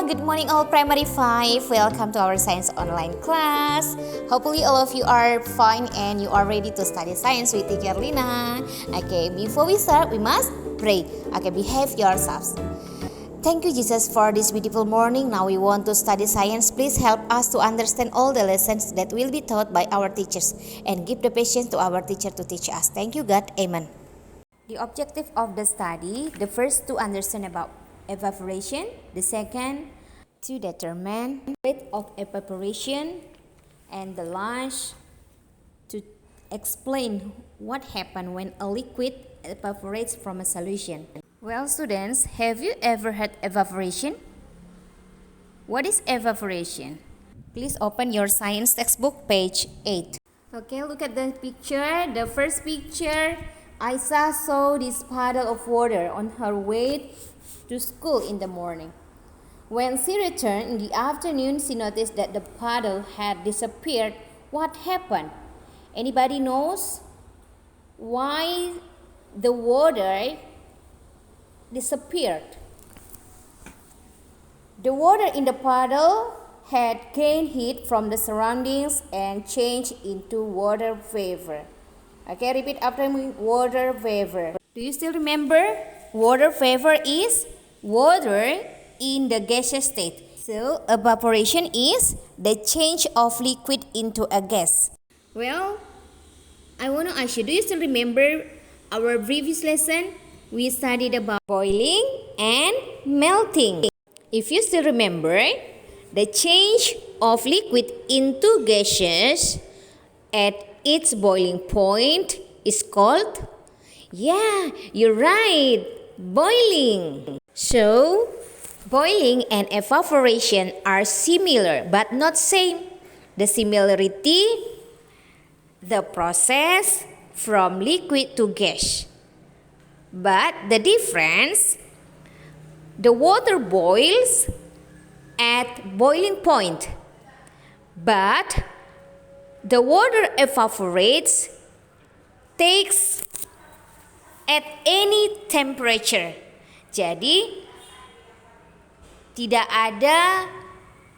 Good morning all primary 5. Welcome to our science online class. Hopefully all of you are fine and you are ready to study science with Teacher Lina. Okay, before we start, we must pray. Okay, behave yourselves. Thank you Jesus for this beautiful morning. Now we want to study science. Please help us to understand all the lessons that will be taught by our teachers and give the patience to our teacher to teach us. Thank you God. Amen. The objective of the study, the first to understand about evaporation, the second to determine the rate of evaporation, and the last to explain what happens when a liquid evaporates from a solution. Well students, have you ever had evaporation? What is evaporation? Please open your science textbook page 8. Okay, look at the picture. The first picture, Aisa saw this puddle of water on her way to school in the morning. When she returned in the afternoon, she noticed that the puddle had disappeared. What happened? Anybody knows why the water disappeared? The water in the puddle had gained heat from the surroundings and changed into water vapor. Okay, repeat after me, water vapor. Do you still remember? Water vapor is water in the gaseous state. So, evaporation is the change of liquid into a gas. Well, I want to ask you, do you still remember our previous lesson? We studied about boiling and melting. If you still remember, the change of liquid into gaseous at its boiling point is called, yeah, you're right, boiling. So, boiling and evaporation are similar but not same. The similarity, the process from liquid to gas. But the difference, the water boils at boiling point, but the water evaporates takes at any temperature. Jadi tidak ada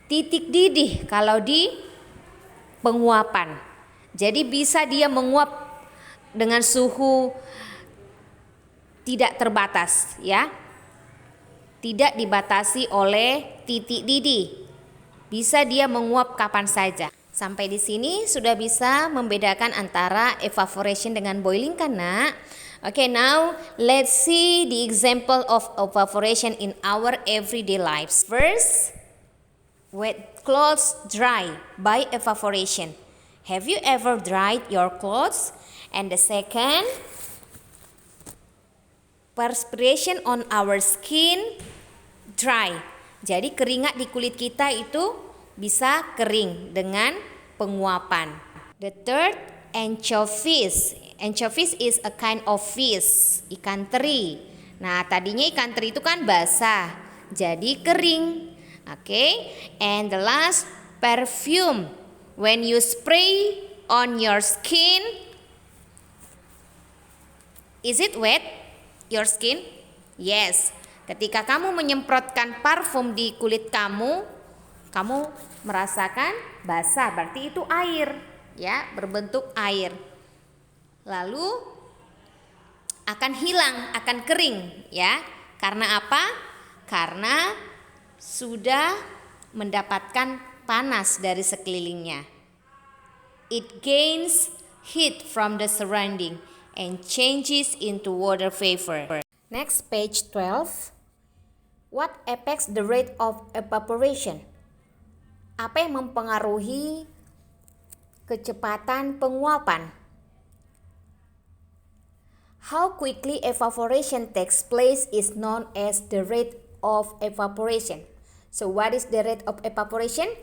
titik didih kalau di penguapan. Jadi bisa dia menguap dengan suhu tidak terbatas, ya. Tidak dibatasi oleh titik didih. Bisa dia menguap kapan saja. Sampai di sini sudah bisa membedakan antara evaporation dengan boiling kan nak? Okay, now let's see the example of evaporation in our everyday lives. First, wet clothes dry by evaporation. Have you ever dried your clothes? And the second, perspiration on our skin dry. Jadi keringat di kulit kita itu bisa kering dengan penguapan. The third, anchovies. Anchovies is a kind of fish, ikan teri. Nah, tadinya ikan teri itu kan basah, jadi kering. Okay? And the last, perfume. When you spray on your skin, is it wet? Your skin? Yes. Ketika kamu menyemprotkan parfum di kulit kamu, kamu merasakan basah, berarti itu air, ya, berbentuk air. Lalu akan hilang, akan kering, ya. Karena apa? Karena sudah mendapatkan panas dari sekelilingnya. It gains heat from the surrounding and changes into water vapor. Next, page 12. What affects the rate of evaporation? Apa yang mempengaruhi kecepatan penguapan? How quickly evaporation takes place is known as the rate of evaporation. So what is the rate of evaporation?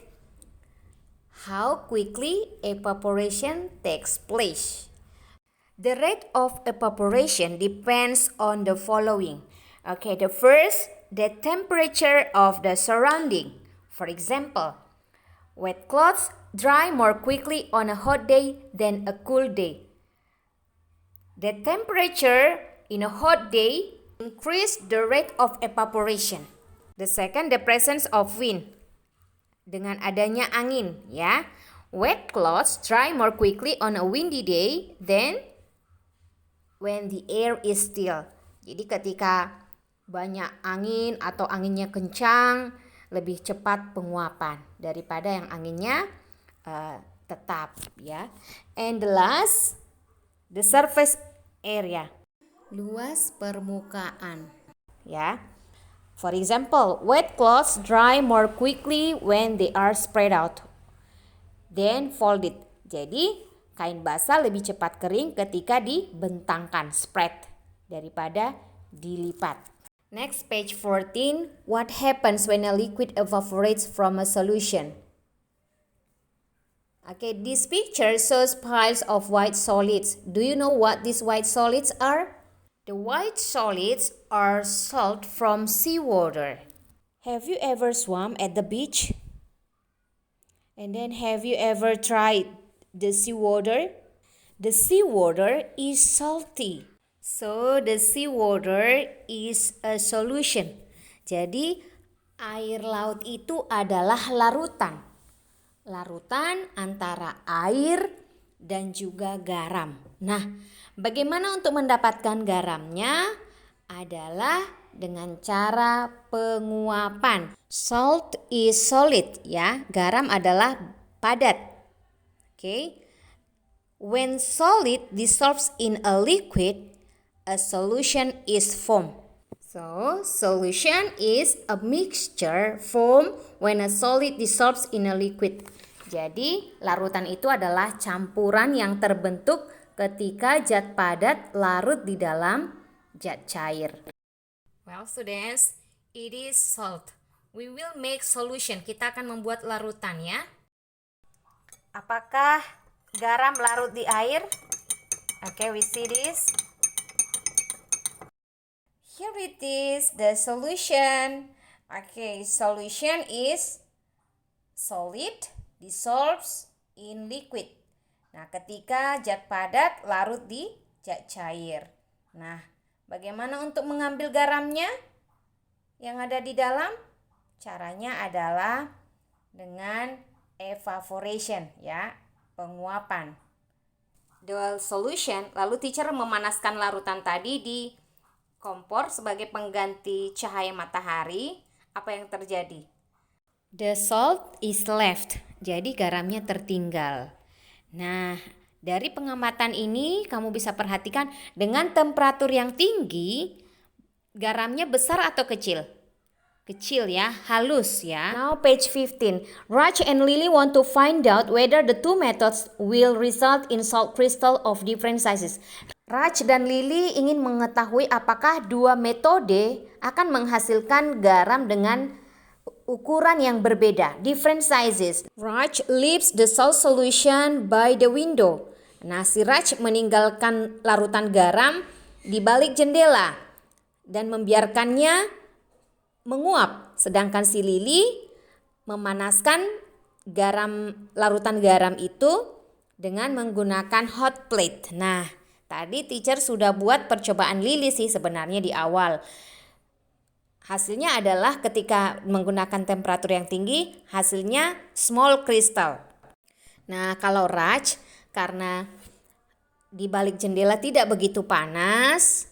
How quickly evaporation takes place. The rate of evaporation depends on the following. Okay, the first, the temperature of the surrounding. For example, wet clothes dry more quickly on a hot day than a cool day. The temperature in a hot day increases the rate of evaporation. The second, the presence of wind. Dengan adanya angin, ya. Wet clothes dry more quickly on a windy day than when the air is still. Jadi ketika banyak angin atau anginnya kencang, lebih cepat penguapan daripada yang anginnya tetap, ya. And the last, the surface area. Luas permukaan, ya. For example, wet clothes dry more quickly when they are spread out than folded. Jadi, kain basah lebih cepat kering ketika dibentangkan, spread, daripada dilipat. Next, page 14. What happens when a liquid evaporates from a solution? Okay, this picture shows piles of white solids. Do you know what these white solids are? The white solids are salt from seawater. Have you ever swum at the beach? And then have you ever tried the seawater? The seawater is salty. So the seawater is a solution. Jadi air laut itu adalah larutan. Larutan antara air dan juga garam. Nah, bagaimana untuk mendapatkan garamnya? Adalah dengan cara penguapan. Salt is solid, ya. Garam adalah padat. Okay. When solid dissolves in a liquid, a solution is formed. So, solution is a mixture formed when a solid dissolves in a liquid. Jadi, larutan itu adalah campuran yang terbentuk ketika zat padat larut di dalam zat cair. Well, students, it is salt. We will make solution. Kita akan membuat larutan, ya. Apakah garam larut di air? Okay, we see this. Here it is, the solution. Okay, solution is solid dissolves in liquid. Nah, ketika zat padat larut di zat cair. Nah, bagaimana untuk mengambil garamnya yang ada di dalam? Caranya adalah dengan evaporation, ya, penguapan. The solution, lalu teacher memanaskan larutan tadi di kompor sebagai pengganti cahaya matahari. Apa yang terjadi? The salt is left. Jadi garamnya tertinggal. Nah, dari pengamatan ini kamu bisa perhatikan dengan temperatur yang tinggi, garamnya besar atau kecil? Kecil, ya, halus, ya. Now page 15. Raj and Lily want to find out whether the two methods will result in salt crystal of different sizes. Raj dan Lily ingin mengetahui apakah dua metode akan menghasilkan garam dengan ukuran yang berbeda, different sizes. Raj leaves the salt solution by the window. Nah, si Raj meninggalkan larutan garam di balik jendela dan membiarkannya menguap. Sedangkan si Lily memanaskan larutan garam itu dengan menggunakan hot plate. Nah, tadi teacher sudah buat percobaan Lily sih sebenarnya di awal. Hasilnya adalah ketika menggunakan temperatur yang tinggi, hasilnya small crystal. Nah, kalau Raj, karena di balik jendela tidak begitu panas,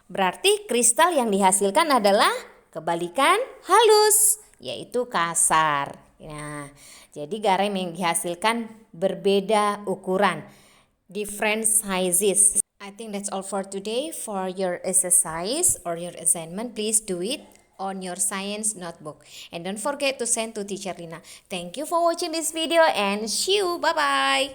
berarti kristal yang dihasilkan adalah kebalikan halus, yaitu kasar. Nah, jadi garam yang dihasilkan berbeda ukuran, different sizes. I think that's all for today. For your exercise or your assignment, please do it on your science notebook. And don't forget to send to Teacher Lina. Thank you for watching this video and see you. Bye-bye.